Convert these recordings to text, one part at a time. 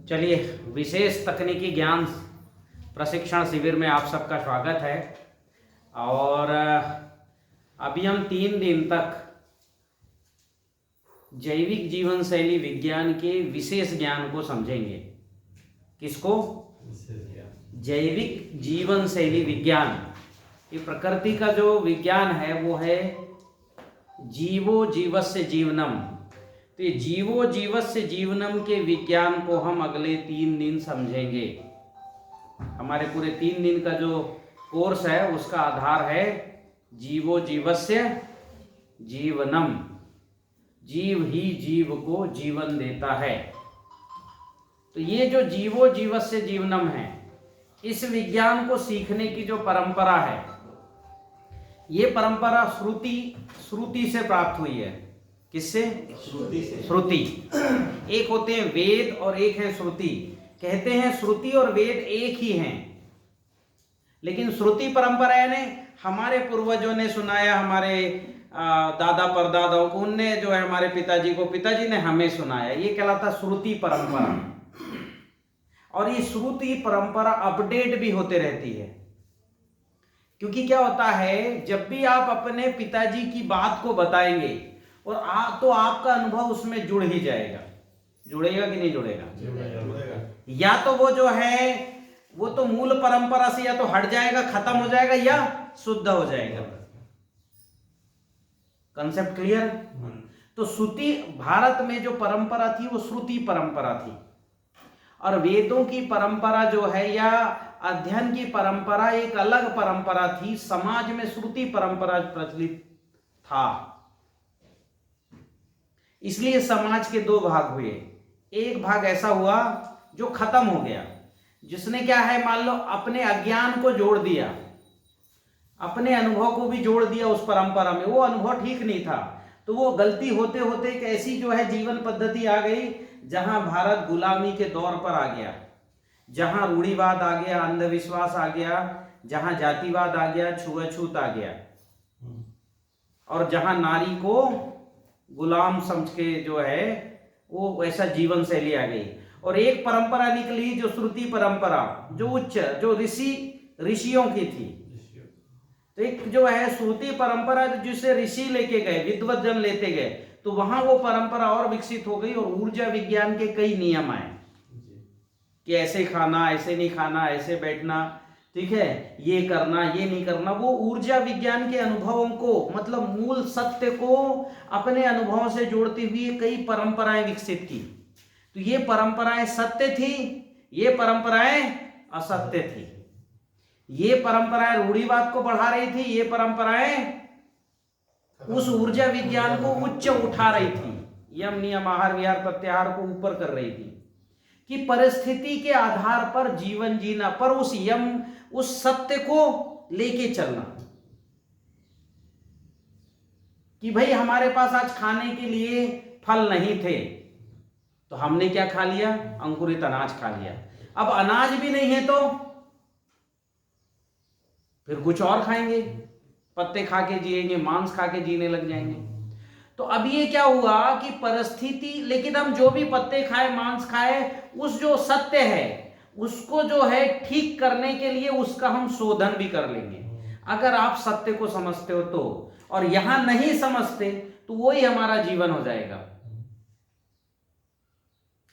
चलिए, विशेष तकनीकी ज्ञान प्रशिक्षण शिविर में आप सबका स्वागत है। और अभी हम 3 दिन तक जैविक जीवन शैली विज्ञान के विशेष ज्ञान को समझेंगे। किसको? जैविक जीवन शैली विज्ञान। ये प्रकृति का जो विज्ञान है वो है जीवो जीवस्य जीवनम। तो ये जीवो जीवस्य जीवनम के विज्ञान को हम अगले 3 दिन समझेंगे। हमारे पूरे 3 दिन का जो कोर्स है उसका आधार है जीवो जीवस्य जीवनम। जीव ही जीव को जीवन देता है। तो ये जो जीवो जीवस्य जीवनम है, इस विज्ञान को सीखने की जो परंपरा है, ये परंपरा श्रुति से प्राप्त हुई है। किससे? श्रुति से। श्रुति। एक होते हैं वेद और एक है श्रुति। कहते हैं श्रुति और वेद एक ही हैं, लेकिन श्रुति परंपरा ने हमारे पूर्वजों ने सुनाया, हमारे दादा परदादाओं को, उनने जो है हमारे पिताजी ने हमें सुनाया। ये कहलाता श्रुति परंपरा। और ये श्रुति परंपरा अपडेट भी होते रहती है, क्योंकि क्या होता है, जब भी आप अपने पिताजी की बात को बताएंगे और तो आपका अनुभव उसमें जुड़ ही जाएगा। जुड़ेगा कि नहीं जुड़ेगा? या तो वो जो है वो तो मूल परंपरा से या तो हट जाएगा, खत्म हो जाएगा, या शुद्ध हो जाएगा। Concept clear? तो श्रुति, भारत में जो परंपरा थी वो श्रुति परंपरा थी, और वेदों की परंपरा जो है या अध्ययन की परंपरा एक अलग परंपरा थी। समाज में श्रुति परंपरा प्रचलित था, इसलिए समाज के 2 भाग हुए। एक भाग ऐसा हुआ जो खत्म हो गया, जिसने क्या है, मान लो अपने अज्ञान को जोड़ दिया, अपने अनुभव को भी जोड़ दिया उस परंपरा में। वो अनुभव ठीक नहीं था, तो वो गलती होते होते एक ऐसी जो है जीवन पद्धति आ गई जहां भारत गुलामी के दौर पर आ गया, जहां रूढ़िवाद आ गया, अंधविश्वास आ गया, जहां जातिवाद आ गया, छुआछूत आ गया, और जहां नारी को गुलाम समझ के जो है वो वैसा जीवन शैली आ गई। और एक परंपरा निकली जो श्रुति परंपरा, जो उच्च, जो ऋषियों की थी। तो एक जो है श्रुति परंपरा जिसे ऋषि लेके गए, विद्वत जन लेते गए, तो वहां वो परंपरा और विकसित हो गई, और ऊर्जा विज्ञान के कई नियम आए कि ऐसे खाना, ऐसे नहीं खाना, ऐसे बैठना, ठीक है, ये करना, ये नहीं करना। वो ऊर्जा विज्ञान के अनुभवों को, मतलब मूल सत्य को अपने अनुभवों से जोड़ती हुई कई परंपराएं विकसित की। तो ये परंपराएं सत्य थी, ये परंपराएं असत्य थी। ये परंपराएं रूढ़िवाद को बढ़ा रही थी, ये परंपराएं उस ऊर्जा विज्ञान को उच्च उठा रही थी, यम नियम आहार विहार प्रत्याहार को ऊपर कर रही थी, कि परिस्थिति के आधार पर जीवन जीना, पर उस यम, उस सत्य को लेके चलना। कि भाई हमारे पास आज खाने के लिए फल नहीं थे, तो हमने क्या खा लिया? अंकुरित अनाज खा लिया। अब अनाज भी नहीं है तो फिर कुछ और खाएंगे, पत्ते खा के जिएंगे, मांस खा के जीने लग जाएंगे। तो अब ये क्या हुआ कि परिस्थिति, लेकिन हम जो भी पत्ते खाए, मांस खाए, उस जो सत्य है उसको जो है ठीक करने के लिए उसका हम शोधन भी कर लेंगे, अगर आप सत्य को समझते हो तो। और यहां नहीं समझते तो वही हमारा जीवन हो जाएगा।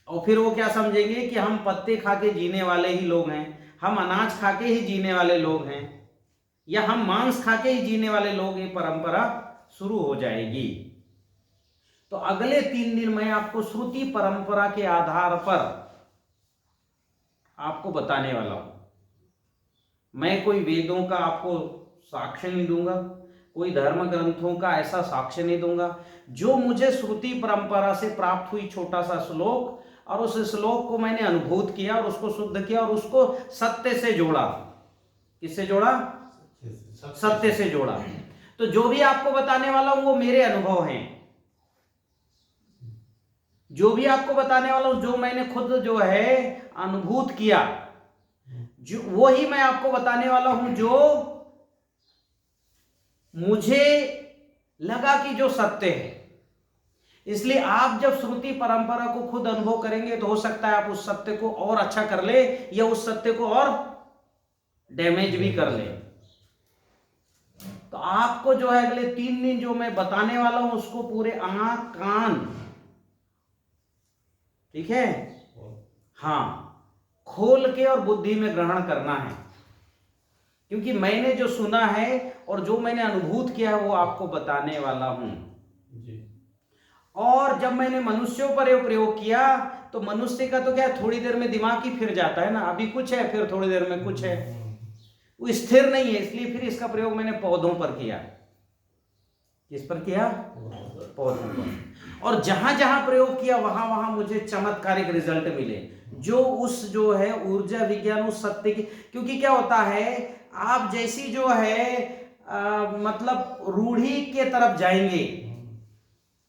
और फिर वो क्या समझेंगे कि हम पत्ते खा के जीने वाले ही लोग हैं, हम अनाज खा के ही जीने वाले लोग हैं, या हम मांस खा के ही जीने वाले लोग। ये परंपरा शुरू हो जाएगी। तो अगले 3 दिन मैं आपको श्रुति परंपरा के आधार पर आपको बताने वाला हूं। मैं कोई वेदों का आपको साक्ष्य नहीं दूंगा, कोई धर्म ग्रंथों का ऐसा साक्ष्य नहीं दूंगा। जो मुझे श्रुति परंपरा से प्राप्त हुई छोटा सा श्लोक, और उस श्लोक को मैंने अनुभूत किया और उसको शुद्ध किया और उसको सत्य से जोड़ा। किससे जोड़ा? सत्य से जोड़ा। तो जो भी आपको बताने वाला हूं वो मेरे अनुभव हैं। जो भी आपको बताने वाला हूं, जो मैंने खुद जो है अनुभूत किया, जो वो ही मैं आपको बताने वाला हूं, जो मुझे लगा कि जो सत्य है। इसलिए आप जब श्रुति परंपरा को खुद अनुभव करेंगे तो हो सकता है आप उस सत्य को और अच्छा कर ले या उस सत्य को और डैमेज भी कर ले। तो आपको जो है अगले 3 दिन जो मैं बताने वाला हूं उसको पूरे आंख कान, ठीक है, हाँ, खोल के और बुद्धि में ग्रहण करना है, क्योंकि मैंने जो सुना है और जो मैंने अनुभूत किया है वो आपको बताने वाला हूं। और जब मैंने मनुष्यों पर ये प्रयोग किया तो मनुष्य का तो क्या है, थोड़ी देर में दिमाग ही फिर जाता है ना, अभी कुछ है फिर थोड़ी देर में कुछ है, वो स्थिर नहीं है। इसलिए फिर इसका प्रयोग मैंने पौधों पर किया। किस पर किया? पौधों पर। और जहां जहां प्रयोग किया वहां वहां मुझे चमत्कारिक रिजल्ट मिले, जो उस जो है ऊर्जा विज्ञान उस सत्य की। क्योंकि क्या होता है, आप जैसी जो है मतलब रूढ़ी के तरफ जाएंगे,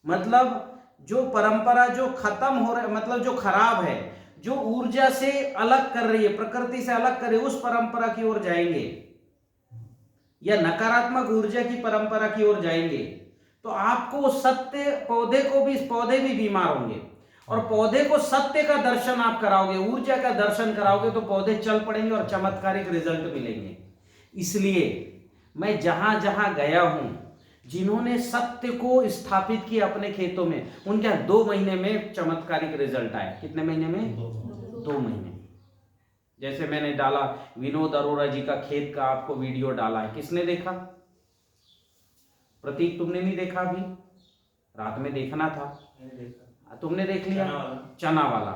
मतलब जो परंपरा जो खत्म हो रहा है, मतलब जो खराब है, जो ऊर्जा से अलग कर रही है, प्रकृति से अलग कर रही है, उस परंपरा की ओर जाएंगे या नकारात्मक ऊर्जा की परंपरा की ओर जाएंगे तो आपको सत्य, पौधे भी बीमार होंगे। और पौधे को सत्य का दर्शन आप कराओगे, ऊर्जा का दर्शन कराओगे तो पौधे चल पड़ेंगे और चमत्कारिक रिजल्ट मिलेंगे। इसलिए मैं जहां जहां गया हूं, जिन्होंने सत्य को स्थापित किया अपने खेतों में, उनके 2 महीने में चमत्कारिक रिजल्ट आए। कितने महीने में? 2 महीने। जैसे मैंने डाला विनोद अरोड़ा जी का खेत का आपको वीडियो डाला है, किसने देखा? प्रतीक तुमने नहीं देखा? अभी रात में देखना था, तुमने देख लिया? चना वाला।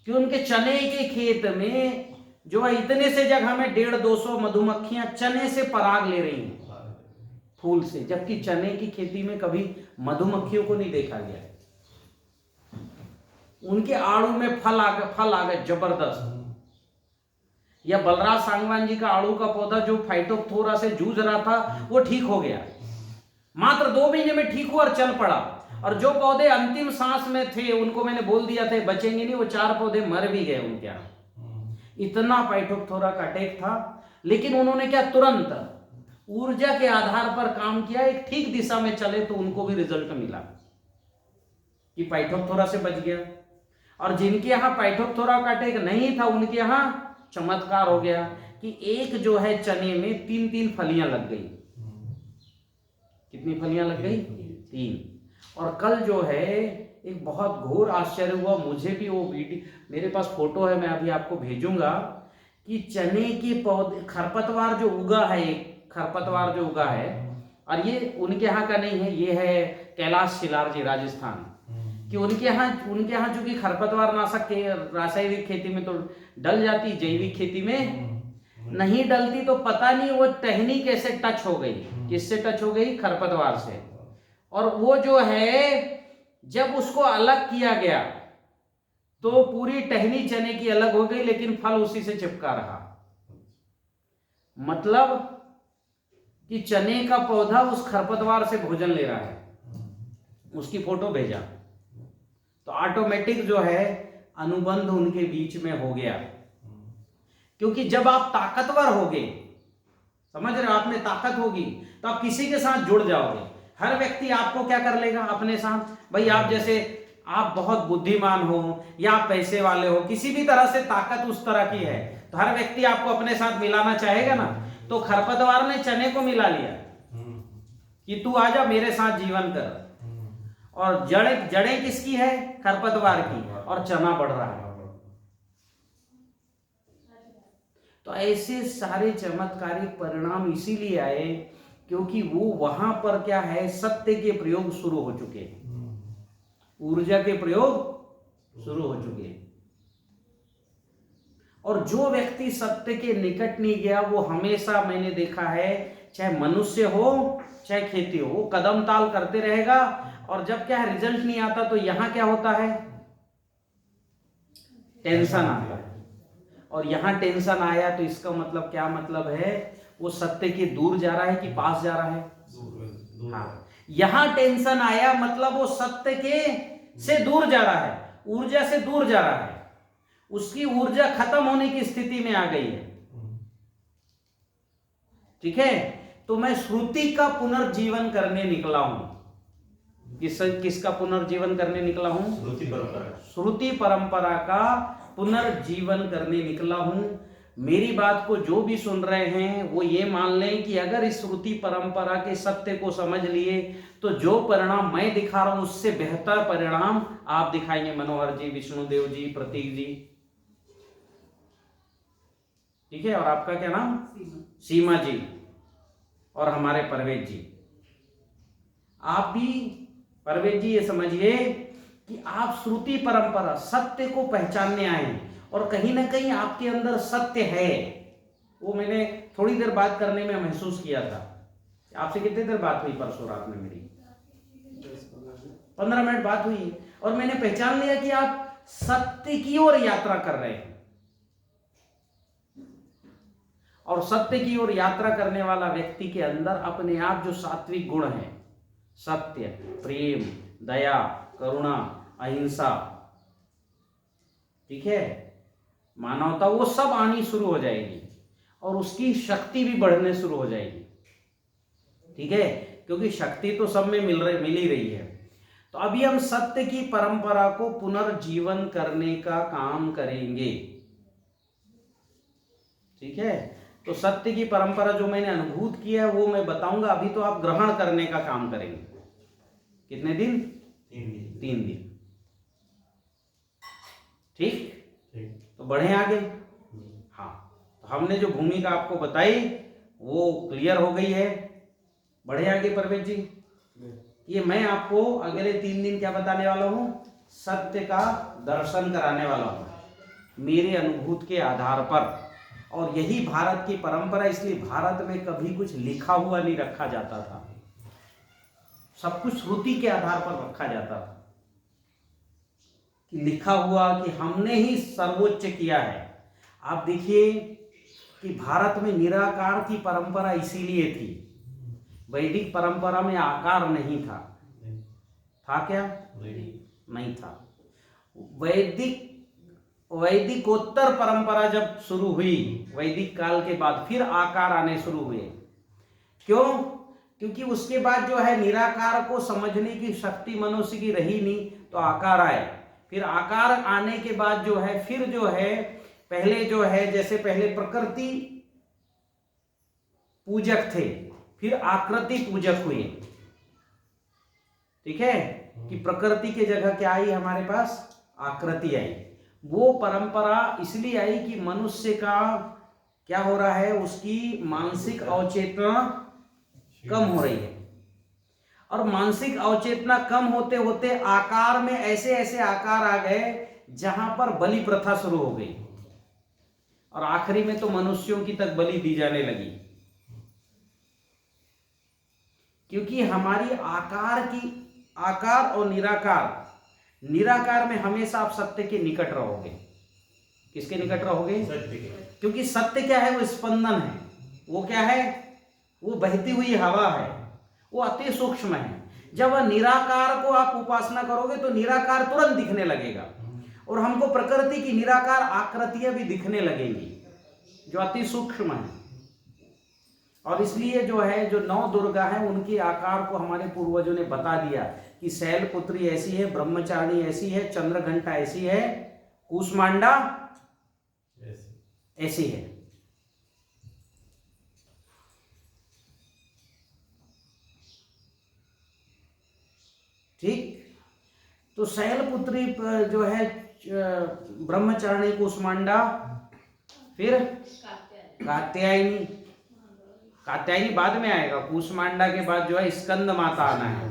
कि उनके चने के खेत में जो है इतने से जगह में 150-200 मधुमक्खियां चने से पराग ले रही हैं, फूल से, जबकि चने की खेती में कभी मधुमक्खियों को नहीं देखा गया। उनके आड़ू में फल आ गए जबरदस्त। या बलराज सांगवान जी का आड़ू का पौधा जो फाइटोप्थोरा से जूझ रहा था वो ठीक हो गया, मात्र 2 महीने में ठीक हुआ और चल पड़ा। और जो पौधे अंतिम सांस में थे उनको मैंने बोल दिया था बचेंगे नहीं, वो 4 पौधे मर भी गए उनके यहाँ। इतना फाइटोप्थोरा का अटैक था, लेकिन उन्होंने क्या, तुरंत ऊर्जा के आधार पर काम किया, एक ठीक दिशा में चले तो उनको भी रिजल्ट मिला कि फाइटोप्थोरा से बच गया। और जिनके यहाँ फाइटोप्थोरा का अटैक नहीं था उनके यहाँ चमत्कार हो गया कि एक जो है चने में 3-3 फलियां लग गई। कितनी फलियां लग गई? 3। और कल जो है एक बहुत घोर आश्चर्य हुआ मुझे भी, वो वीडियो मेरे पास फोटो है, मैं अभी आपको भेजूंगा, कि चने के पौधे, खरपतवार जो उगा है, एक खरपतवार जो उगा है, और ये उनके यहाँ का नहीं है, ये है कैलाश शिलार जी राजस्थान कि उनके यहाँ चूंकि खरपतवार नाशक के रासायनिक खेती में तो डल जाती, जैविक खेती में नहीं डलती, तो पता नहीं वो टहनी कैसे टच हो गई, किससे टच हो गई? खरपतवार से। और वो जो है जब उसको अलग किया गया तो पूरी टहनी चने की अलग हो गई, लेकिन फल उसी से चिपका रहा। मतलब कि चने का पौधा उस खरपतवार से भोजन ले रहा है। उसकी फोटो भेजा तो ऑटोमेटिक जो है अनुबंध उनके बीच में हो गया। क्योंकि जब आप ताकतवर होगे, समझ रहे हो, आप में ताकत होगी तो आप किसी के साथ जुड़ जाओगे। हर व्यक्ति आपको क्या कर लेगा अपने साथ। भाई आप जैसे आप बहुत बुद्धिमान हो या आप पैसे वाले हो, किसी भी तरह से ताकत उस तरह की है तो हर व्यक्ति आपको अपने साथ मिलाना चाहेगा ना। तो खरपतवार ने चने को मिला लिया कि तू आजा मेरे साथ जीवन कर। और जड़ें किसकी है? खरपतवार की, और चना बढ़ रहा है। तो ऐसे सारे चमत्कारिक परिणाम इसीलिए आए क्योंकि वो वहां पर क्या है, सत्य के प्रयोग शुरू हो चुके, ऊर्जा के प्रयोग शुरू हो चुके। और जो व्यक्ति सत्य के निकट नहीं गया वो हमेशा, मैंने देखा है, चाहे मनुष्य हो चाहे खेती हो, वो कदम ताल करते रहेगा। और जब क्या है रिजल्ट नहीं आता तो यहां क्या होता है? टेंशन आता है। और यहां टेंशन आया तो इसका मतलब क्या मतलब है? वो सत्य के दूर जा रहा है कि पास जा रहा है? हाँ, यहां टेंशन आया मतलब वो सत्य के से दूर जा रहा है, ऊर्जा से दूर जा रहा है, उसकी ऊर्जा खत्म होने की स्थिति में आ गई है। ठीक है, तो मैं श्रुति का पुनर्जीवन करने निकला हूं। किसका पुनर्जीवन करने निकला हूं? श्रुति परंपरा का पुनर्जीवन करने निकला हूं। मेरी बात को जो भी सुन रहे हैं वो ये मान लें कि अगर इस श्रुति परंपरा के सत्य को समझ लिए तो जो परिणाम मैं दिखा रहा हूं उससे बेहतर परिणाम आप दिखाएंगे। मनोहर जी, विष्णुदेव जी, प्रतीक जी, ठीक है। और आपका क्या नाम? सीमा जी। और हमारे परवेज जी। आप भी परवेज जी ये समझिए कि आप श्रुति परंपरा सत्य को पहचानने आए हैं और कहीं ना कहीं आपके अंदर सत्य है। वो मैंने थोड़ी देर बात करने में महसूस किया था। आपसे कितनी देर बात हुई परसों रात में? मेरी 15 मिनट बात हुई और मैंने पहचान लिया कि आप सत्य की ओर यात्रा कर रहे हैं। और सत्य की ओर यात्रा करने वाला व्यक्ति के अंदर अपने आप जो सात्विक गुण है, सत्य, प्रेम, दया, करुणा, अहिंसा, ठीक है, मानवता, वो सब आनी शुरू हो जाएगी और उसकी शक्ति भी बढ़ने शुरू हो जाएगी, ठीक है, क्योंकि शक्ति तो सब में मिल ही रही है। तो अभी हम सत्य की परंपरा को पुनर्जीवन करने का काम करेंगे, ठीक है। तो सत्य की परंपरा जो मैंने अनुभूत किया है वो मैं बताऊंगा। अभी तो आप ग्रहण करने का काम करेंगे। कितने दिन? 3 दिन, ठीक। तो बढ़े आगे। हाँ, तो हमने जो भूमिका आपको बताई वो क्लियर हो गई है। बढ़े आगे परवेज जी। ये मैं आपको अगले 3 दिन क्या बताने वाला हूं? सत्य का दर्शन कराने वाला हूं मेरे अनुभूति के आधार पर। और यही भारत की परंपरा, इसलिए भारत में कभी कुछ लिखा हुआ नहीं रखा जाता था, सब कुछ श्रुति के आधार पर रखा जाता था कि लिखा हुआ कि हमने ही सर्वोच्च किया है। आप देखिए कि भारत में निराकार की परंपरा इसीलिए थी। वैदिक परंपरा में आकार नहीं था। था क्या? नहीं था। वैदिकोत्तर परंपरा जब शुरू हुई, वैदिक काल के बाद फिर आकार आने शुरू हुए। क्यों? क्योंकि उसके बाद जो है निराकार को समझने की शक्ति मनुष्य की रही नहीं, तो आकार आए। फिर आकार आने के बाद जो है फिर जो है पहले जो है जैसे पहले प्रकृति पूजक थे, फिर आकृति पूजक हुए, ठीक है, कि प्रकृति की जगह क्या आई हमारे पास? आकृति आई। वो परंपरा इसलिए आई कि मनुष्य का क्या हो रहा है, उसकी मानसिक अवचेतना कम हो रही है। और मानसिक अवचेतना कम होते होते आकार में ऐसे ऐसे आकार आ गए जहां पर बलि प्रथा शुरू हो गई और आखिरी में तो मनुष्यों की तक बलि दी जाने लगी। क्योंकि हमारी आकार और निराकार में हमेशा आप सत्य के निकट रहोगे। किसके निकट रहोगे? सत्य के। क्योंकि सत्य क्या है? वो स्पंदन है। वो क्या है? वो बहती हुई हवा है, वो अति सूक्ष्म है। जब निराकार को आप उपासना करोगे तो निराकार तुरंत दिखने लगेगा और हमको प्रकृति की निराकार आकृतियां भी दिखने लगेंगी जो अति सूक्ष्म है। और इसलिए जो है जो 9 दुर्गा है उनके आकार को हमारे पूर्वजों ने बता दिया कि शैलपुत्री ऐसी है, ब्रह्मचारिणी ऐसी है, चंद्रघंटा ऐसी है, कूष्मांडा ऐसी है। ठीक, तो शैलपुत्री जो है ब्रह्मचारिणी, कूष्मांडा, फिर कात्यायनी बाद में आएगा। कूष्मांडा के बाद जो है स्कंद माता आना है,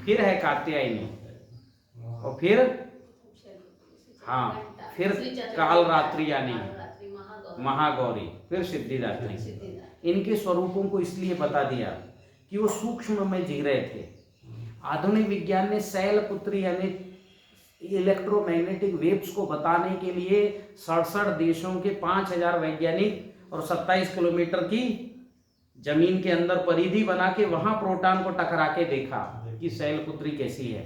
फिर है कात्यायनी, और फिर हाँ फिर कालरात्रि यानी महागौरी, फिर सिद्धिदात्री। इनके स्वरूपों को इसलिए बता दिया कि वो सूक्ष्म में जी रहे थे। आधुनिक विज्ञान ने शैलपुत्री यानी इलेक्ट्रोमैग्नेटिक वेव्स को बताने के लिए 67 देशों के 5000 वैज्ञानिक और 27 किलोमीटर की जमीन के अंदर परिधि बना के वहां प्रोटॉन को टकरा के देखा कि शैलपुत्री कैसी है।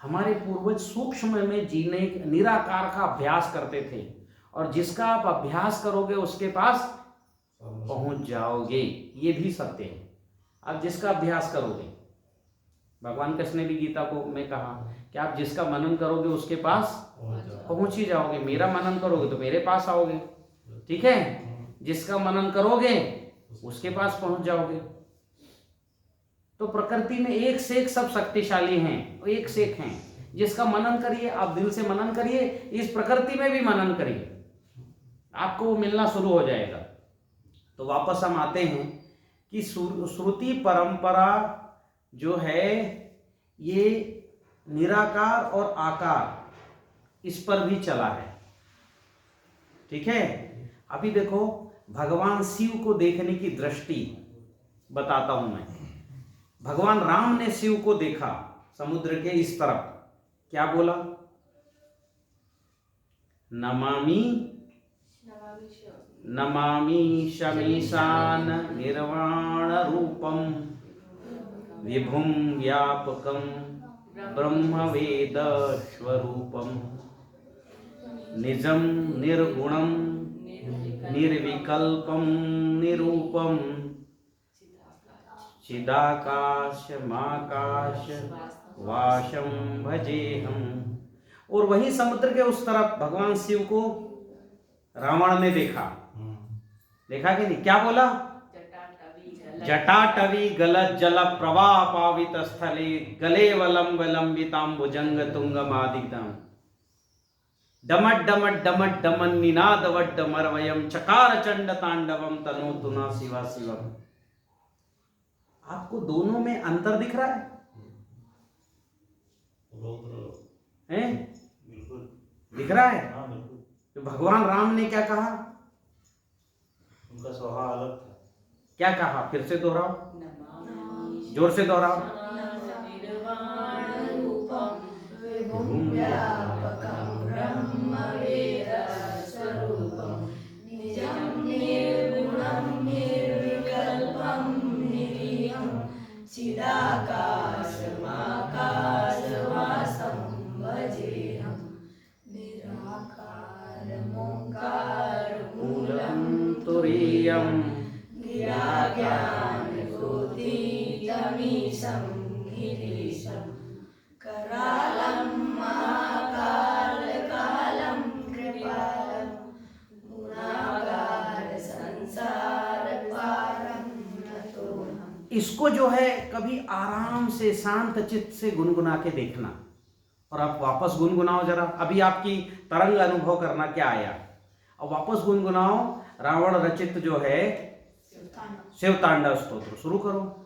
हमारे पूर्वज सूक्ष्म में जीने निराकार का अभ्यास करते थे और जिसका आप अभ्यास करोगे उसके पास पहुंच जाओगे। ये भी सत्य है। आप जिसका अभ्यास करोगे, भगवान कृष्ण ने भी गीता को में कहा कि आप जिसका मनन करोगे उसके पास पहुंच ही जाओगे, मेरा मनन करोगे तो मेरे पास आओगे, ठीक है, जिसका मनन करोगे उसके पास पहुंच जाओगे। तो प्रकृति में एक से एक सब शक्तिशाली हैं, एक से एक हैं, जिसका मनन करिए, आप दिल से मनन करिए, इस प्रकृति में भी मनन करिए, आपको वो मिलना शुरू हो जाएगा। तो वापस हम आते हैं कि श्रुति परंपरा जो है ये निराकार और आकार इस पर भी चला है, ठीक है। अभी देखो भगवान शिव को देखने की दृष्टि बताता हूं मैं। भगवान राम ने शिव को देखा समुद्र के इस तरफ, क्या बोला? नमामि शमीशान निर्वाण रूपम विभुम व्यापकम ब्रह्मवेद स्वरूपम निजं निर्गुणं निर्विकल्पं निरूपं चिदाकाशमाकाश वाशं भजेहम। और वहीं समुद्र के उस तरफ भगवान शिव को रावण ने देखा, देखा कि नहीं? क्या बोला? जटाटवी गलत जल प्रवाह पावित स्थले गले वलम विलंबिताम भुजंग तुंगमादितम डमट डमट डमट डमन निनाद वड्ड मरवयम चकार चंड तांडवम तनोतुना शिवा शिवम। आपको दोनों में अंतर दिख रहा है? बिल्कुल दिख रहा है। हाँ बिल्कुल। तो भगवान राम ने क्या कहा? उनका स्वभाव अलग था। क्या कहा? फिर से दोहराओ, जोर से दोहराओ। तुरीयम करालं महाकालकालं कृपालं गुणागार संसार पारं नतोऽहम्। इसको जो है कभी आराम से शांत चित्त से गुनगुना के देखना, और आप वापस गुनगुनाओ जरा। अभी आपकी तरंग अनुभव करना क्या आया, अब वापस गुनगुनाओ रावण रचित जो है शिव तांडव स्तोत्र शुरू करो।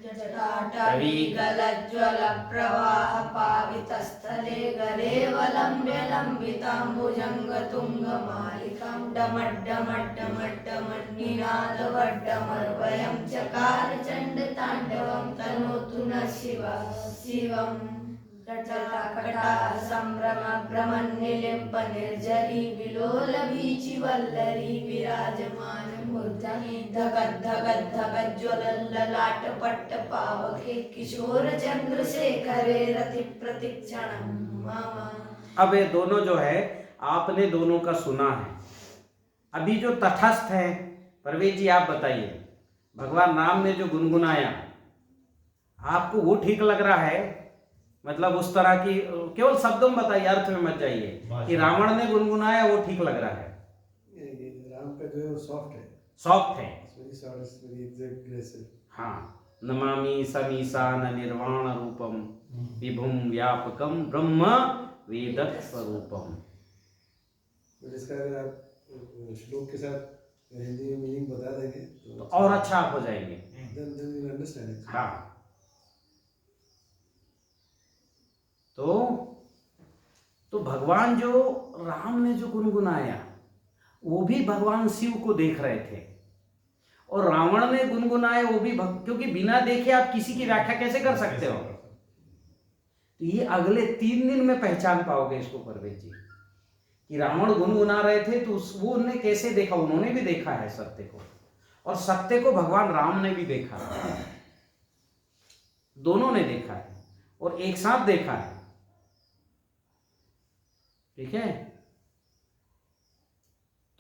जटाटवी गलज्ज्वल प्रवाह पावितस्थले गले वलम्ब्य लम्बिताम्बुजङ्ग तुङ्गमालिकां डमड्डमड्डमड्डमड्निनादवड्डमर्वयं चकार चण्डताण्डवं तनोतु न शिवा शिवम्। जटाकटा संभ्रम भ्रमन्निलिम्प निर्झरी विलोल वीचि वल्लरी विराजमान मूर्धनि धगद् धगद् धगद् ज्वलल्ललाट पट्ट पावके किशोर चंद्रशेखरे रति प्रतिक्षणं मम। अब ये दोनों जो है आपने दोनों का सुना है। अभी जो तटस्थ है परवेज जी आप बताइए, भगवान राम ने जो गुनगुनाया आपको वो ठीक लग रहा है? मतलब उस तरह की केवल शब्दों में बताइए, अर्थ में मत जाइए कि रावण ने गुनगुनाया वो ठीक लग रहा है। राम का जो है वो सॉफ्ट है, सॉफ्ट है। हाँ, नमामि समीशान निर्वाण रूपम विभुम व्यापकम ब्रह्म वेद स्वरूपम। इसका अगर आप श्लोक के साथ हिंदी में मीनिंग बता देंगे तो और अच्छा आप हो जाएंगे। हाँ, तो भगवान जो राम ने जो गुनगुनाया वो भी भगवान शिव को देख रहे थे, और रावण ने गुनगुनाया वो भी क्योंकि बिना देखे आप किसी की व्याख्या कैसे कर सकते हो? तो ये अगले 3 दिन में पहचान पाओगे इसको परवेज जी कि रावण गुनगुना रहे थे तो वो उन्होंने कैसे देखा। उन्होंने भी देखा है सत्य को, और सत्य को भगवान राम ने भी देखा है, दोनों ने देखा है और एक साथ देखा है, ठीक है।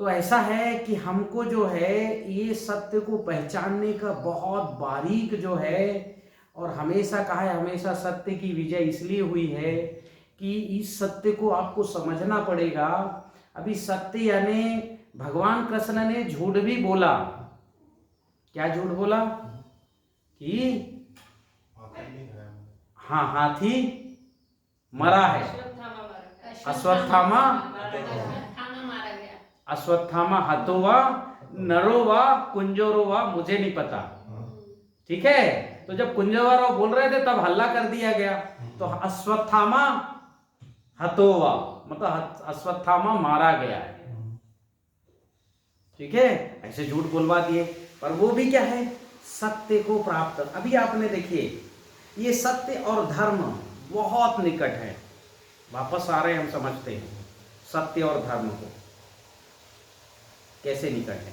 तो ऐसा है कि हमको जो है ये सत्य को पहचानने का बहुत बारीक जो है और हमेशा कहा है, हमेशा सत्य की विजय इसलिए हुई है कि इस सत्य को आपको समझना पड़ेगा। अभी सत्य यानी भगवान कृष्ण ने झूठ भी बोला। क्या झूठ बोला? कि हाँ, हाथी मरा है, अश्वत्थामा अश्वत्थामा हतो वा नरो वा कुंजरो वा मुझे नहीं पता। ठीक है, तो जब कुंजवराव बोल रहे थे तब हल्ला कर दिया गया। तो अश्वत्थामा हतो वा मतलब अश्वत्थामा मारा गया है। ठीक है, ऐसे झूठ बोलवा दिए। पर वो भी क्या है? सत्य को प्राप्त। अभी आपने देखिए, ये सत्य और धर्म बहुत निकट है। वापस आ रहे हम समझते हैं सत्य और धर्म को कैसे निकट है।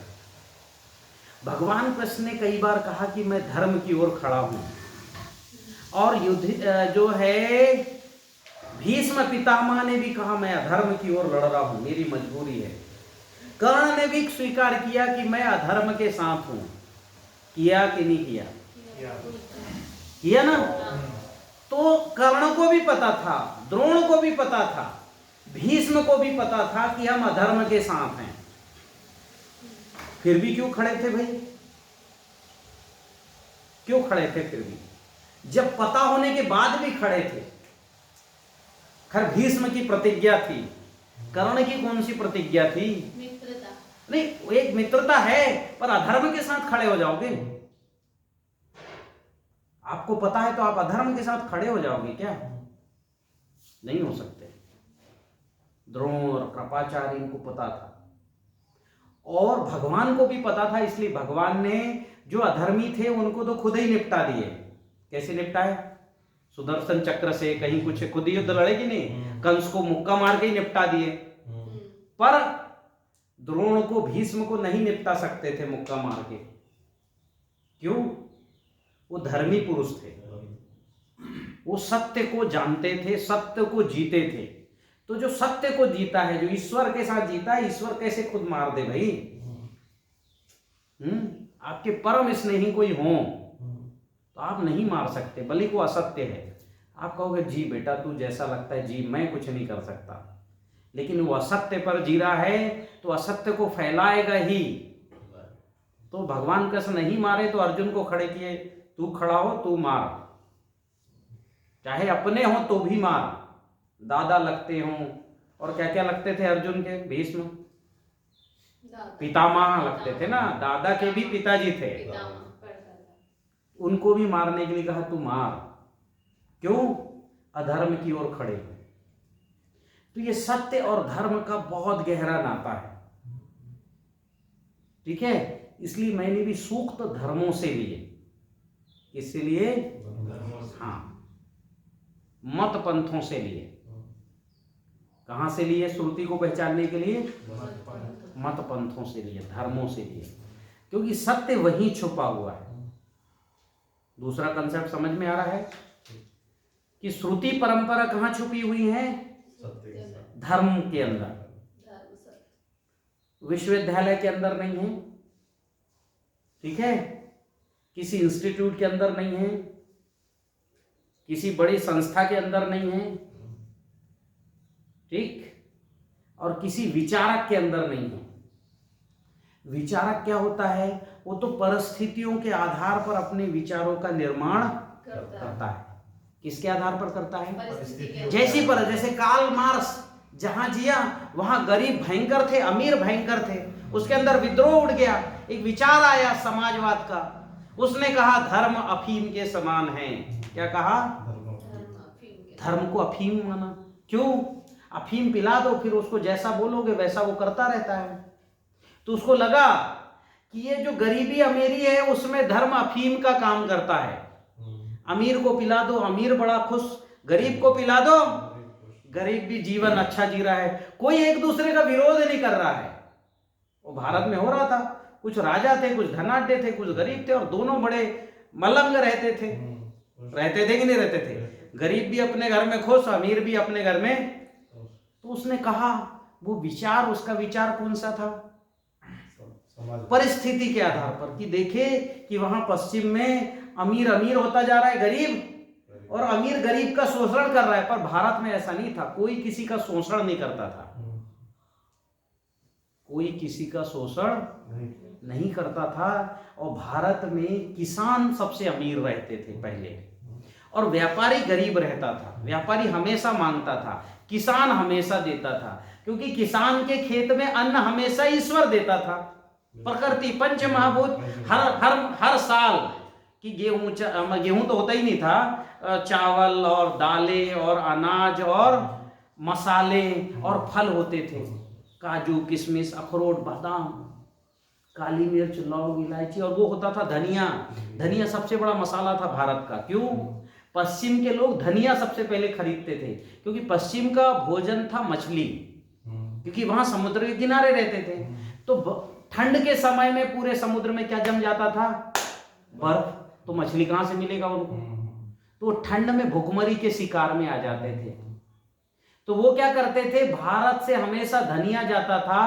भगवान कृष्ण ने कई बार कहा कि मैं धर्म की ओर खड़ा हूं, और युद्ध जो है भीष्म पितामह ने भी कहा मैं अधर्म की ओर लड़ रहा हूं, मेरी मजबूरी है। कर्ण ने भी स्वीकार किया कि मैं अधर्म के साथ हूं। किया कि नहीं किया? किया ना। तो कर्ण को भी पता था, द्रोण को भी पता था, भीष्म को भी पता था कि हम अधर्म के साथ हैं। फिर भी क्यों खड़े थे भाई? क्यों खड़े थे? फिर भी जब पता होने के बाद भी खड़े थे। खैर भीष्म की प्रतिज्ञा थी, कर्ण की कौन सी प्रतिज्ञा थी? मित्रता। नहीं, एक मित्रता है, पर अधर्म के साथ खड़े हो जाओगे? आपको पता है तो आप अधर्म के साथ खड़े हो जाओगे क्या? नहीं हो सकते। द्रोण और कृपाचार्य इनको पता था, और भगवान को भी पता था। इसलिए भगवान ने जो अधर्मी थे उनको तो खुद ही निपटा दिए। कैसे निपटाए? सुदर्शन चक्र से। कहीं कुछ खुद युद्ध लड़े कि नहीं, कंस को मुक्का मार के ही निपटा दिए। पर द्रोण को, भीष्म को नहीं निपटा सकते थे मुक्का मार के। क्यों? वो धर्मी पुरुष थे, वो सत्य को जानते थे, सत्य को जीते थे। तो जो सत्य को जीता है, जो ईश्वर के साथ जीता है, ईश्वर कैसे खुद मार दे भाई? आपके परम स्नेही कोई हो तो आप नहीं मार सकते, भले को असत्य है। आप कहोगे जी बेटा तू जैसा लगता है जी, मैं कुछ नहीं कर सकता। लेकिन वो असत्य पर जी रहा है तो असत्य को फैलाएगा ही। तो भगवान कृष्ण नहीं मारे तो अर्जुन को खड़े किए, तू खड़ा हो तू मार, चाहे अपने हो तो भी मार। दादा लगते हों, और क्या क्या लगते थे अर्जुन के? भीष्म पितामह लगते थे ना, दादा के भी पिताजी थे। उनको भी मारने के लिए कहा तू मार। क्यों? अधर्म की ओर खड़े हो। तो ये सत्य और धर्म का बहुत गहरा नाता है। ठीक है, इसलिए मैंने भी सूक्त धर्मों से लिए। किससे लिए? हाँ, मत पंथों से लिए। कहां से लिए? श्रुति को पहचानने के लिए मत पंथों से लिए, धर्मों से लिए, क्योंकि सत्य वहीं छुपा हुआ है। दूसरा कंसेप्ट समझ में आ रहा है कि श्रुति परंपरा कहां छुपी हुई है? धर्म के अंदर। विश्वविद्यालय के अंदर नहीं है, ठीक है, किसी इंस्टीट्यूट के अंदर नहीं है, किसी बड़ी संस्था के अंदर नहीं है, ठीक, और किसी विचारक के अंदर नहीं है। विचारक क्या होता है? वो तो परिस्थितियों के आधार पर अपने विचारों का निर्माण करता है। किसके आधार पर करता है? जैसे कार्ल मार्क्स जहां जिया वहां गरीब भयंकर थे, अमीर भयंकर थे। उसके अंदर विद्रोह उठ गया, एक विचार आया समाजवाद का। उसने कहा धर्म अफीम के समान है। क्या कहा? धर्म को अफीम माना। क्यों? अफीम पिला दो, फिर उसको जैसा बोलोगे वैसा वो करता रहता है। तो उसको लगा कि ये जो गरीबी अमीरी है उसमें धर्म अफीम का काम करता है। अमीर को पिला दो, अमीर बड़ा खुश, गरीब को पिला दो, गरीब भी जीवन अच्छा जी रहा है। कोई एक दूसरे का विरोध नहीं कर रहा है। वो भारत में हो रहा था, कुछ राजा थे, कुछ धनाढ्य थे, कुछ गरीब थे, और दोनों बड़े मलंग रहते थे। रहते थे कि नहीं रहते थे? गरीब भी अपने घर में खुश, अमीर भी अपने घर में। तो उसने कहा, वो विचार, उसका विचार कौन सा था? परिस्थिति के आधार पर, कि देखे कि वहां पश्चिम में अमीर अमीर होता जा रहा है, गरीब और अमीर गरीब का शोषण कर रहा है। पर भारत में ऐसा नहीं था, कोई किसी का शोषण नहीं करता था, कोई किसी का शोषण नहीं करता था। और भारत में किसान सबसे अमीर रहते थे पहले, और व्यापारी गरीब रहता था। व्यापारी हमेशा मांगता था, किसान हमेशा देता था, क्योंकि किसान के खेत में अन्न हमेशा ईश्वर देता था। प्रकृति पंच महाभूत हर साल कि गेहूं तो होता ही नहीं था, चावल और दालें और अनाज और मसाले और फल होते थे, काजू किशमिश अखरोट बादाम काली मिर्च लौंग इलायची, और वो होता था धनिया। धनिया सबसे बड़ा मसाला था भारत का। क्यों? पश्चिम के लोग धनिया सबसे पहले खरीदते थे, क्योंकि पश्चिम का भोजन था मछली, क्योंकि वहां समुद्र के किनारे रहते थे। तो ठंड के समय में पूरे समुद्र में क्या जम जाता था? बर्फ। तो मछली कहां से मिलेगा उनको? तो ठंड में भुखमरी के शिकार में आ जाते थे। तो वो क्या करते थे, भारत से हमेशा धनिया जाता था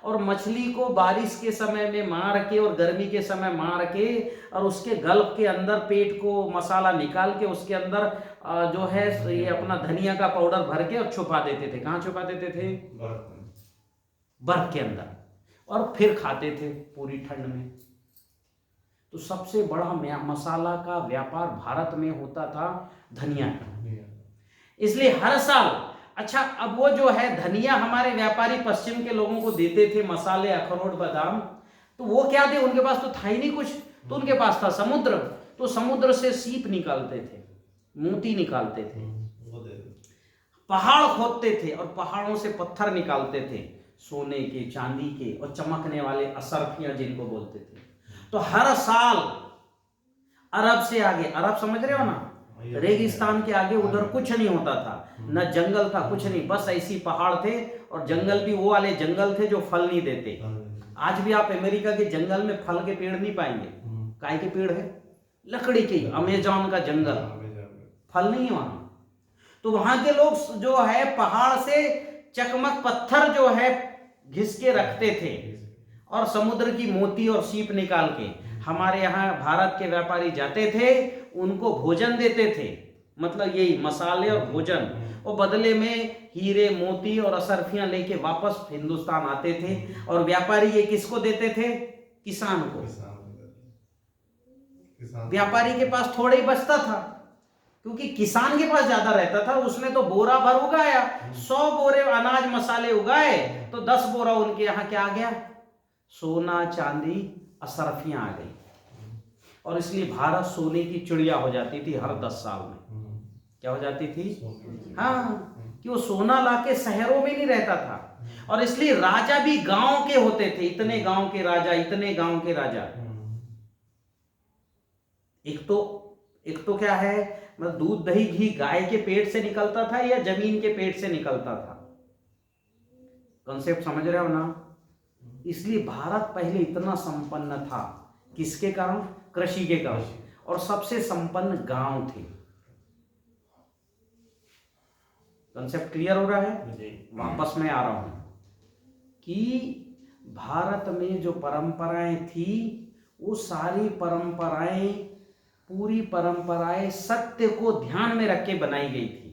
और मछली को बारिश के समय में मार के और गर्मी के समय मार के और उसके गल्फ के अंदर पेट को मसाला निकाल के उसके अंदर जो है ये अपना धनिया का पाउडर भर के और छुपा देते थे। कहाँ छुपा देते थे? बर्फ के अंदर, और फिर खाते थे पूरी ठंड में। तो सबसे बड़ा मसाला का व्यापार भारत में होता था धनिया का। इसलिए हर साल, अच्छा अब वो जो है धनिया हमारे व्यापारी पश्चिम के लोगों को देते थे, मसाले अखरोट बादाम, तो वो क्या थे? उनके पास तो था ही नहीं कुछ, तो उनके पास था समुद्र। तो समुद्र से सीप निकालते थे, मोती निकालते थे, पहाड़ खोदते थे और पहाड़ों से पत्थर निकालते थे, सोने के चांदी के और चमकने वाले असरफियां जिनको बोलते थे। तो हर साल अरब से आगे, अरब समझ रहे हो ना, रेगिस्तान के आगे उधर कुछ नहीं होता था, न जंगल था, कुछ नहीं, बस ऐसी पहाड़ थे। और जंगल भी वो वाले जंगल थे जो फल नहीं देते। आज भी आप अमेरिका के जंगल में फल के पेड़ नहीं पाएंगे। काय के पेड़ है? लकड़ी के। अमेज़न का जंगल, फल नहीं है वहां। तो वहां के लोग जो है पहाड़ से चकमक पत्थर जो है घिस के रखते थे और समुद्र की मोती और सीप निकाल के हमारे यहाँ भारत के व्यापारी जाते थे, उनको भोजन देते थे, मतलब यही मसाले और भोजन, और बदले में हीरे मोती और असरफियां लेके वापस हिंदुस्तान आते थे। और व्यापारी ये किसको देते थे? किसान को। व्यापारी के पास थोड़ा ही बचता था, क्योंकि किसान के पास ज्यादा रहता था। उसने तो बोरा भर उगाया, 100 बोरे अनाज मसाले उगाए, तो 10 बोरा उनके यहाँ क्या आ गया? सोना चांदी असरफियां आ गई। और इसलिए भारत सोने की चिड़िया हो जाती थी हर 10 साल में। क्या हो जाती थी? हाँ, कि वो सोना लाके शहरों में नहीं रहता था। और इसलिए राजा भी गांव के होते थे, इतने गांव के राजा, इतने गांव के राजा। एक तो क्या है, मतलब दूध दही घी गाय के पेट से निकलता था या जमीन के पेट से निकलता था? कॉन्सेप्ट समझ रहे हो ना? इसलिए भारत पहले इतना संपन्न था, किसके कारण? कृषि के कारण। और सबसे संपन्न गांव थे। कॉन्सेप्ट क्लियर हो रहा है? वापस मैं आ रहा हूं कि भारत में जो परंपराएं थी, वो सारी परंपराएं, पूरी परंपराएं सत्य को ध्यान में रख के बनाई गई थी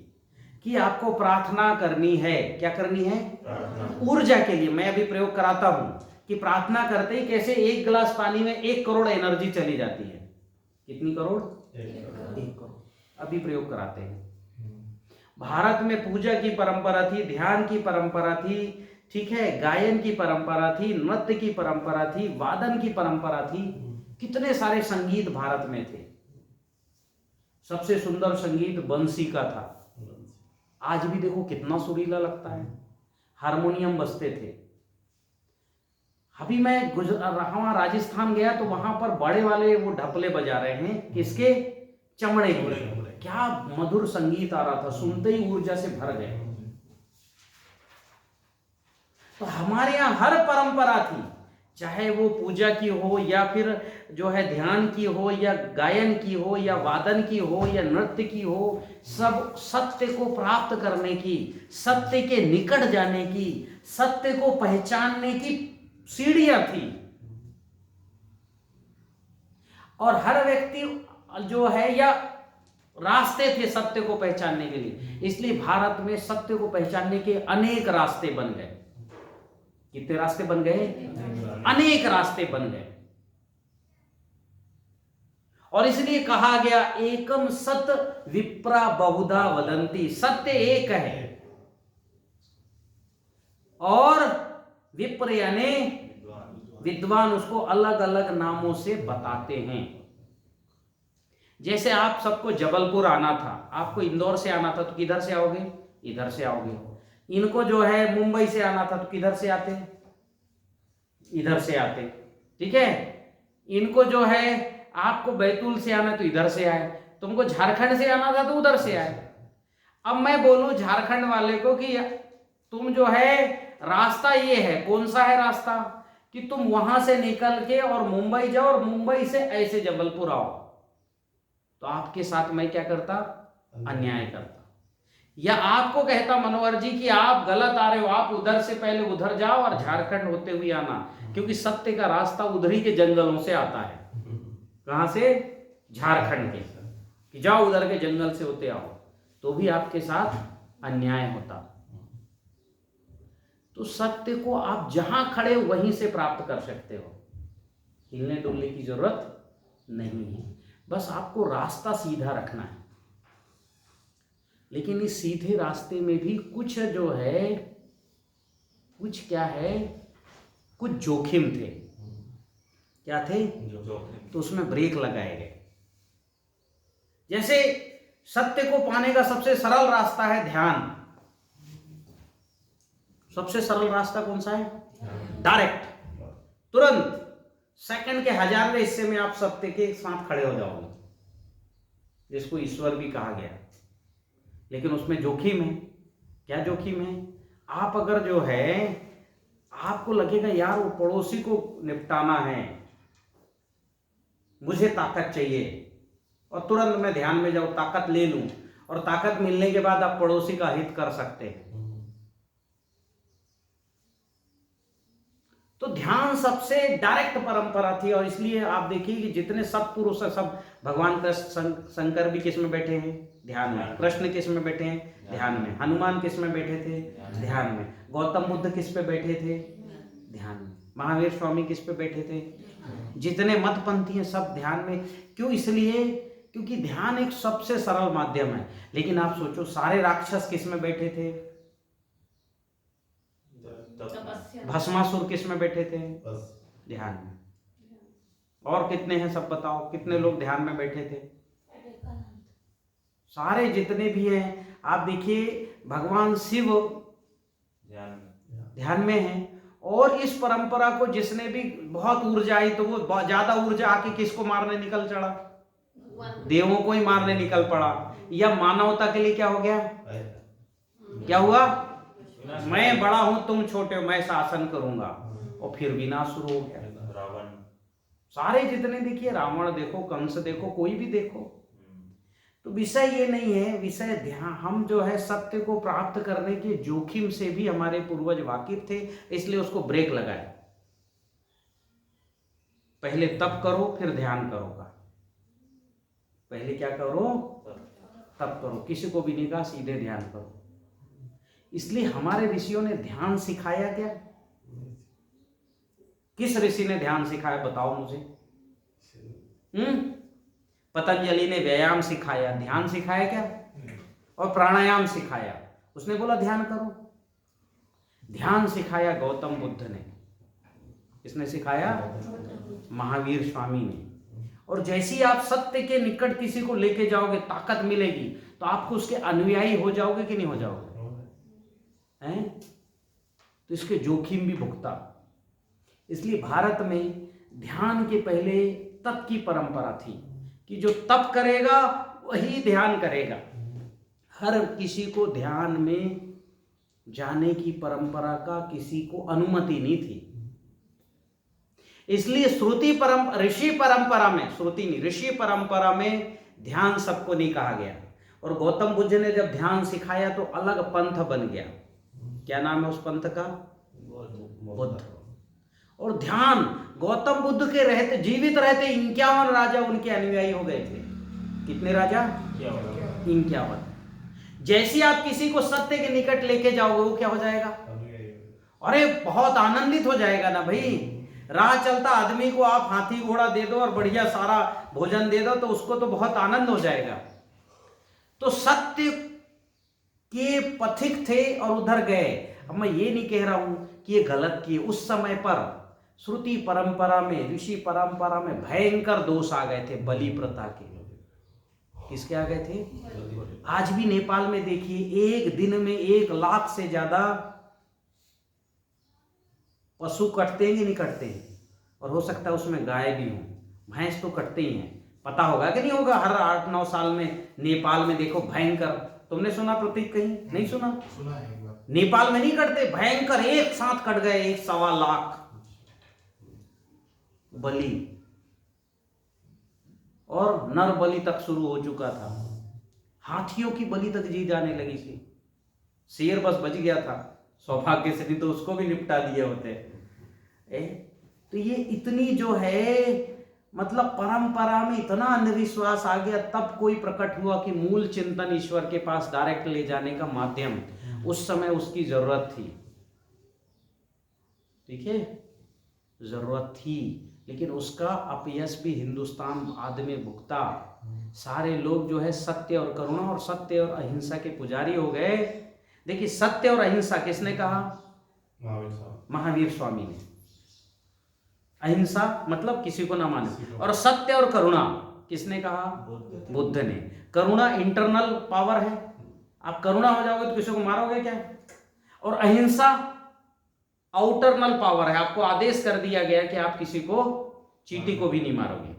कि आपको प्रार्थना करनी है। क्या करनी है? ऊर्जा के लिए। मैं अभी प्रयोग कराता हूं कि प्रार्थना करते ही कैसे 1 गिलास पानी में 1 करोड़ एनर्जी चली जाती है। कितनी करोड़? 1 करोड़। अभी प्रयोग कराते हैं। भारत में पूजा की परंपरा थी, ध्यान की परंपरा थी, ठीक है, गायन की परंपरा थी, नृत्य की परंपरा थी, वादन की परंपरा थी। कितने सारे संगीत भारत में थे। सबसे सुंदर संगीत बंसी का था। आज भी देखो कितना सुरीला लगता है। हारमोनियम बजते थे। अभी मैं वहां राजस्थान गया तो वहां पर बड़े वाले वो ढपले बजा रहे हैं, किसके? चमड़े के। क्या मधुर संगीत आ रहा था, सुनते ही ऊर्जा से भर गए। तो हमारे यहाँ हर परंपरा थी, चाहे वो पूजा की हो या फिर जो है ध्यान की हो या गायन की हो या वादन की हो या नृत्य की हो, सब सत्य को प्राप्त करने की, सत्य के निकट जाने की, सत्य को पहचानने की सीढ़ियां थी। और हर व्यक्ति जो है या रास्ते थे सत्य को पहचानने के लिए। इसलिए भारत में सत्य को पहचानने के अनेक रास्ते बन गए। कितने रास्ते बन गए? अनेक रास्ते बन गए। और इसलिए कहा गया एकम सत विप्रा बहुधा वदंती, सत्य एक है और विप्र यानी विद्वान उसको अलग अलग नामों से बताते हैं। जैसे आप सबको जबलपुर आना था, आपको इंदौर से आना था तो किधर से आओगे? इधर से आओगे। इनको जो है मुंबई से आना था तो किधर से आते? इधर से आते। ठीक है। इनको जो है आपको बैतूल से आना तो इधर से आए, तुमको झारखंड से आना था तो उधर से आए। अब मैं बोलूं झारखंड वाले को कि तुम जो है रास्ता ये है, कौन सा है रास्ता? कि तुम वहां से निकल के और मुंबई जाओ और मुंबई से ऐसे जबलपुर आओ। तो आपके साथ मैं क्या करता? अन्याय करता। या आपको कहता मनोहर जी कि आप गलत आ रहे हो, आप उधर से पहले उधर जाओ और झारखंड होते हुए आना, क्योंकि सत्य का रास्ता उधरी के जंगलों से आता है। कहां से? झारखंड के। कि जाओ उधर के जंगल से होते आओ, तो भी आपके साथ अन्याय होता। तो सत्य को आप जहां खड़े वहीं से प्राप्त कर सकते हो, हिलने डुलने की जरूरत नहीं है। बस आपको रास्ता सीधा रखना है। लेकिन इस सीधे रास्ते में भी कुछ जो है, कुछ क्या है, कुछ जोखिम थे। क्या थे? तो उसमें ब्रेक लगाए गए। जैसे सत्य को पाने का सबसे सरल रास्ता है ध्यान। सबसे सरल रास्ता कौन सा है? डायरेक्ट, तुरंत, सेकंड के 1000वें हिस्से में आप सत्य के साथ खड़े हो जाओगे, जिसको ईश्वर भी कहा गया। लेकिन उसमें जोखिम है। क्या जोखिम है? आप अगर जो है, आपको लगेगा यार वो पड़ोसी को निपटाना है, मुझे ताकत चाहिए, और तुरंत मैं ध्यान में जाऊं, ताकत ले लूं, और ताकत मिलने के बाद आप पड़ोसी का हित कर सकते हैं। तो ध्यान सबसे डायरेक्ट परंपरा थी। और इसलिए आप देखिए कि जितने सत्पुरुष सब, भगवान कृष्ण, शंकर भी किस में बैठे हैं? ध्यान में। कृष्ण किस में बैठे हैं? ध्यान में। हनुमान किस में बैठे थे? ध्यान में। गौतम बुद्ध किस पे बैठे थे? ध्यान में। महावीर स्वामी किस पे बैठे थे? जितने मतपंथी हैं सब ध्यान में। क्यों? इसलिए क्योंकि ध्यान एक सबसे सरल माध्यम है। लेकिन आप सोचो, सारे राक्षस किस में बैठे थे? भस्मासुर किस में बैठे थे? ध्यान में। और कितने हैं सब बताओ, कितने लोग ध्यान में बैठे थे? सारे जितने भी हैं आप देखिए, भगवान शिव ध्यान में हैं। और इस परंपरा को जिसने भी बहुत ऊर्जा आई तो वो ज्यादा ऊर्जा आके किसको मारने निकल चढ़ा? देवों को ही मारने निकल पड़ा। या मानवता के लिए क्या हो गया? क्या हुआ? मैं बड़ा हूं, तुम छोटे हो, मैं शासन करूंगा, और फिर विनाश शुरू हो गया। रावण, सारे जितने देखिए, रावण देखो, कंस देखो, कोई भी देखो। तो विषय ये नहीं है, विषय ध्यान। हम जो है सत्य को प्राप्त करने के जोखिम से भी हमारे पूर्वज वाकिफ थे, इसलिए उसको ब्रेक लगाए। पहले तप करो फिर ध्यान करोगा। पहले क्या करो? तप करो। किसी को भी नहीं कहा सीधे ध्यान करो। इसलिए हमारे ऋषियों ने ध्यान सिखाया क्या? किस ऋषि ने ध्यान सिखाया बताओ मुझे? पतंजलि ने व्यायाम सिखाया, ध्यान सिखाया क्या? और प्राणायाम सिखाया। उसने बोला ध्यान करो। ध्यान सिखाया गौतम बुद्ध ने। किसने सिखाया? महावीर स्वामी ने। और जैसे ही आप सत्य के निकट किसी को लेके जाओगे, ताकत मिलेगी, तो आपको उसके अनुयायी हो जाओगे कि नहीं हो जाओगे? हैं? तो इसके जोखिम भी भुगता। इसलिए भारत में ध्यान के पहले तप की परंपरा थी कि जो तप करेगा वही ध्यान करेगा। हर किसी को ध्यान में जाने की परंपरा का किसी को अनुमति नहीं थी। इसलिए श्रुति परंपरा, ऋषि परंपरा में, श्रुति नहीं ऋषि परंपरा में ध्यान सबको नहीं कहा गया। और गौतम बुद्ध ने जब ध्यान सिखाया तो अलग पंथ बन गया। क्या नाम है उस पंथ का? बुद्ध। और ध्यान गौतम बुद्ध के रहते, जीवित रहते 51 राजा उनके अनुयायी हो गए थे। कितने राजा? क्या होगा? 51। जैसे ही आप किसी को सत्य के निकट लेके जाओगे वो क्या हो जाएगा? अरे बहुत आनंदित हो जाएगा ना भाई। राह चलता आदमी को आप हाथी घोड़ा दे दो और बढ़िया सारा भोजन दे दो तो उसको तो बहुत आनंद हो जाएगा। तो सत्य के पथिक थे और उधर गए। अब मैं ये नहीं कह रहा हूं कि ये गलत किए। उस समय पर श्रुति परंपरा में, ऋषि परंपरा में भयंकर दोष आ गए थे बलि प्रथा के। किसके आ गए थे? आज भी नेपाल में देखिए, एक दिन में 1 लाख से ज्यादा पशु कटते हैं कि नहीं कटते हैं? और हो सकता है उसमें गाय भी हो, भैंस तो कटते ही हैं। पता होगा कि नहीं होगा, हर 8-9 साल में नेपाल में देखो भयंकर। तुमने सुना प्रतीक कहीं? नहीं सुना? सुना है एक बार। नेपाल में नहीं कटते, भयंकर एक साथ कट गए 1.25 लाख बलि, और नर बलि तक शुरू हो चुका था। हाथियों की बलि तक जी जाने लगी थी। शेर बस बच गया था सौभाग्य से, नहीं तो उसको भी निपटा दिए होते। तो ये इतनी जो है मतलब परंपरा में इतना अंधविश्वास आ गया, तब कोई प्रकट हुआ कि मूल चिंतन ईश्वर के पास डायरेक्ट ले जाने का माध्यम उस समय उसकी जरूरत थी। ठीक है, जरूरत थी, लेकिन उसका अपयश भी हिंदुस्तान आदमी भुगता। सारे लोग जो है सत्य और करुणा और सत्य और अहिंसा के पुजारी हो गए। देखिए, सत्य और अहिंसा किसने कहा? महावीर स्वामी ने। अहिंसा मतलब किसी को ना माने, और सत्य और करुणा किसने कहा? बुद्ध ने। करुणा इंटरनल पावर है, आप करुणा हो जाओगे तो किसी को मारोगे क्या? और अहिंसा आउटरनल पावर है, आपको आदेश कर दिया गया कि आप किसी को, चींटी को भी नहीं मारोगे।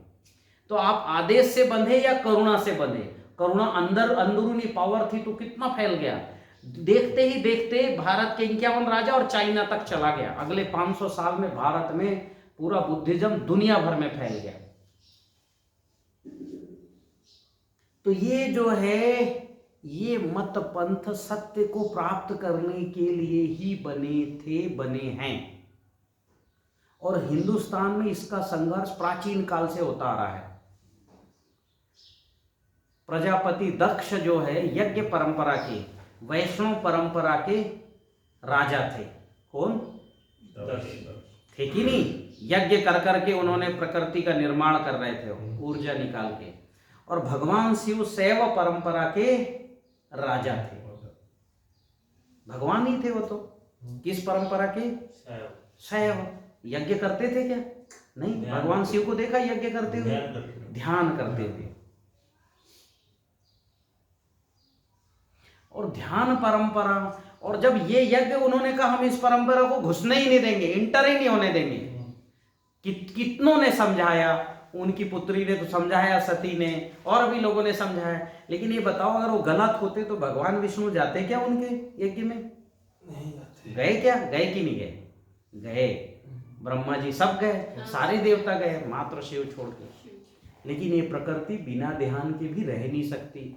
तो आप आदेश से बंधे या करुणा से बंधे? करुणा अंदर अंदरूनी पावर थी तो कितना फैल गया। देखते ही देखते भारत के 51 राजा और चाइना तक चला गया। अगले 500 साल में भारत में पूरा बुद्धिज्म दुनिया भर में फैल गया। तो ये जो है, ये मत पंथ सत्य को प्राप्त करने के लिए ही बने हैं। और हिंदुस्तान में इसका संघर्ष प्राचीन काल से होता आ रहा है। प्रजापति दक्ष जो है यज्ञ परंपरा के, वैष्णव परंपरा के राजा थे। कौन थे कि नहीं? यज्ञ कर करके उन्होंने प्रकृति का निर्माण कर रहे थे, ऊर्जा निकाल के। और भगवान शिव शैव परंपरा के राजा थे। भगवान ही थे वो तो। किस परंपरा के? शैव। यज्ञ करते थे क्या? नहीं, भगवान शिव को देखा यज्ञ करते हुए? ध्यान करते थे। और ध्यान परंपरा, और जब ये यज्ञ उन्होंने कहा हम इस परंपरा को घुसने ही नहीं देंगे, इंटर ही नहीं होने देंगे। कितनों ने समझाया, उनकी पुत्री ने तो समझाया, सती ने, और भी लोगों ने समझाया। लेकिन ये बताओ, अगर वो गलत होते तो भगवान विष्णु जाते क्या उनके यज्ञ में? नहीं जाते। गए क्या? गए कि नहीं गए? गए। ब्रह्मा जी सब गए, सारे देवता गए, मात्र शिव छोड़ के। लेकिन ये प्रकृति बिना ध्यान के भी रह नहीं सकती।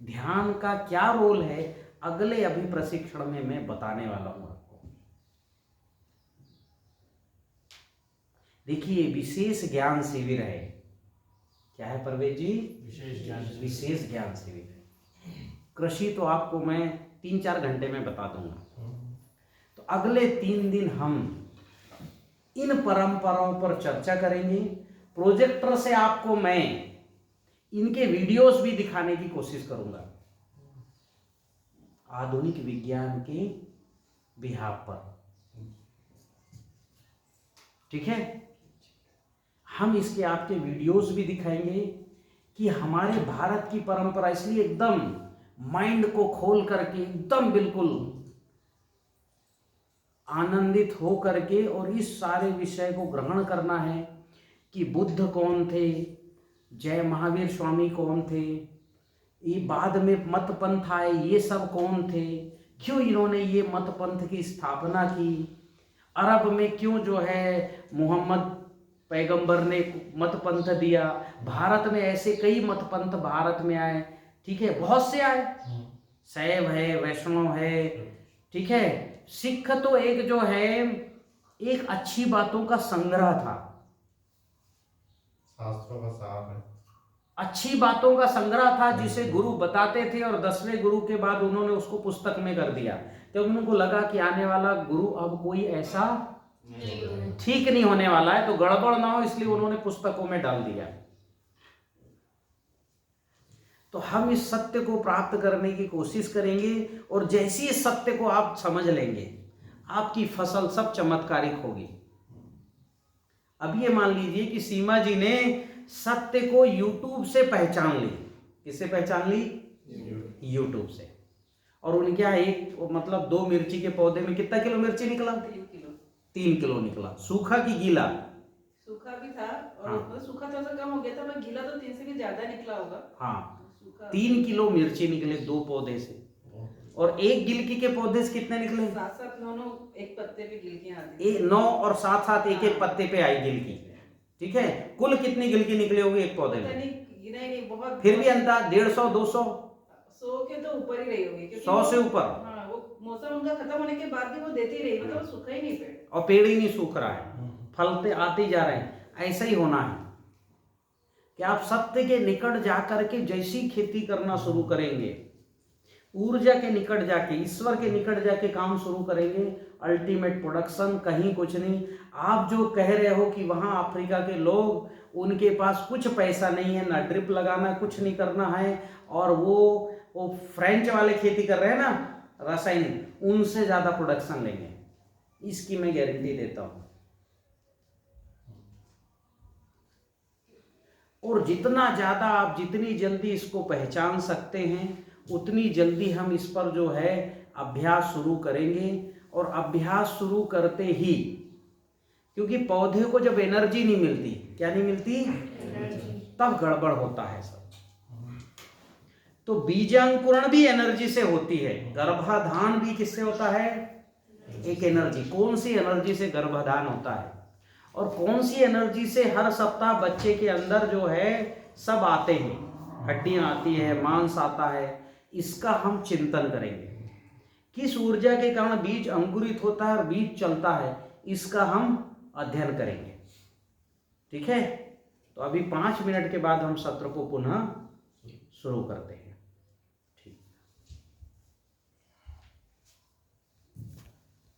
ध्यान का क्या रोल है, अगले अभी प्रशिक्षण में मैं बताने वाला हूं आपको। देखिए, विशेष ज्ञान शिविर है। क्या है परवेज जी? विशेष ज्ञान शिविर है। कृषि तो आपको मैं 3-4 घंटे में बता दूंगा। तो अगले 3 दिन हम इन परंपराओं पर चर्चा करेंगे। प्रोजेक्टर से आपको मैं इनके वीडियोस भी दिखाने की कोशिश करूंगा, आधुनिक विज्ञान के बिहाफ पर। ठीक है, हम इसके आपके वीडियोस भी दिखाएंगे कि हमारे भारत की परंपरा, इसलिए एकदम माइंड को खोल करके एकदम बिल्कुल आनंदित हो करके और इस सारे विषय को ग्रहण करना है कि बुद्ध कौन थे, जय महावीर स्वामी कौन थे, ये बाद में मत पंथ आए, ये सब कौन थे, क्यों इन्होंने ये मत पंथ की स्थापना की, अरब में क्यों जो है मोहम्मद पैगंबर ने मत पंथ दिया, भारत में ऐसे कई मत पंथ भारत में आए। ठीक है, बहुत से आए, शैव है, वैष्णव है। ठीक है, सिख तो एक जो है एक अच्छी बातों का संग्रह था, शास्त्रों का सार है। अच्छी बातों का संग्रह था जिसे गुरु बताते थे, और 10वें गुरु के बाद उन्होंने उसको पुस्तक में कर दिया। तो उनको लगा कि आने वाला गुरु अब कोई ऐसा ठीक नहीं होने वाला है, तो गड़बड़ ना हो, इसलिए उन्होंने पुस्तकों में डाल दिया। तो हम इस सत्य को प्राप्त करने की कोशिश करेंगे, और जैसे इस सत्य को आप समझ लेंगे, आपकी फसल सब चमत्कारिक होगी। अब ये मान लीजिए कि सीमा जी ने सत्य को YouTube से पहचान ली। किससे पहचान ली? YouTube से। और उनके यहाँ एक मतलब 2 मिर्ची के पौधे में कितना किलो मिर्ची निकला? 3 किलो निकला। सूखा कि गीला? सूखा भी था, और हाँ। सूखा थोड़ा सा कम हो गया था, पर गीला तो 3 से भी ज्यादा निकला होगा। हाँ, सूखा 3 किलो मिर्ची निकले 2 पौधे से। और एक गिलकी के पौधे से कितने निकले? 7-7 9 एक पत्ते पे गिलकियां आती 9 और 7-7 एक पत्ते पे आई गिलकी। ठीक है, कुल कितनी गिलकी निकली होगी एक पौधे में? नहीं बहुत, फिर भी अंदाज 150 200 100 के तो ऊपर ही रही होगी, क्योंकि 100 से ऊपर। हाँ, वो मौसम उनका खत्म होने के बाद भी वो देती रही, मतलब सूखा ही नहीं पेड़। और पेड़ ही नहीं सूख रहा है, फलते आते जा रहे हैं। ऐसा ही होना है कि आप सत्य के निकट जाकर के जैसी खेती करना शुरू करेंगे, ऊर्जा के निकट जाके, ईश्वर के निकट जाके काम शुरू करेंगे, अल्टीमेट प्रोडक्शन, कहीं कुछ नहीं। आप जो कह रहे हो कि वहाँ अफ्रीका के लोग, उनके पास कुछ पैसा नहीं है, ना ड्रिप लगाना, कुछ नहीं करना है, और वो फ्रेंच वाले खेती कर रहे हैं ना, रासायनिक, उनसे ज़्यादा प्रोडक्शन लेंगे, इसकी मैं गारंटी देता हूँ। और जितना ज़्यादा आप जितनी जल्दी इसको पहचान सकते हैं, उतनी जल्दी हम इस पर जो है अभ्यास शुरू करेंगे। और अभ्यास शुरू करते ही, क्योंकि पौधे को जब एनर्जी नहीं मिलती, क्या नहीं मिलती? तब गड़बड़ होता है सब। तो बीजांकुरण भी एनर्जी से होती है, गर्भाधान भी किससे होता है? एक एनर्जी। कौन सी एनर्जी से गर्भाधान होता है, और कौन सी एनर्जी से हर सप्ताह बच्चे के अंदर जो है सब आते हैं, हड्डियां आती है, मांस आता है, इसका हम चिंतन करेंगे। किस ऊर्जा के कारण बीज अंकुरित होता है और बीज चलता है, इसका हम अध्ययन करेंगे। ठीक है, तो अभी 5 मिनट के बाद हम सत्र को पुनः शुरू करते हैं।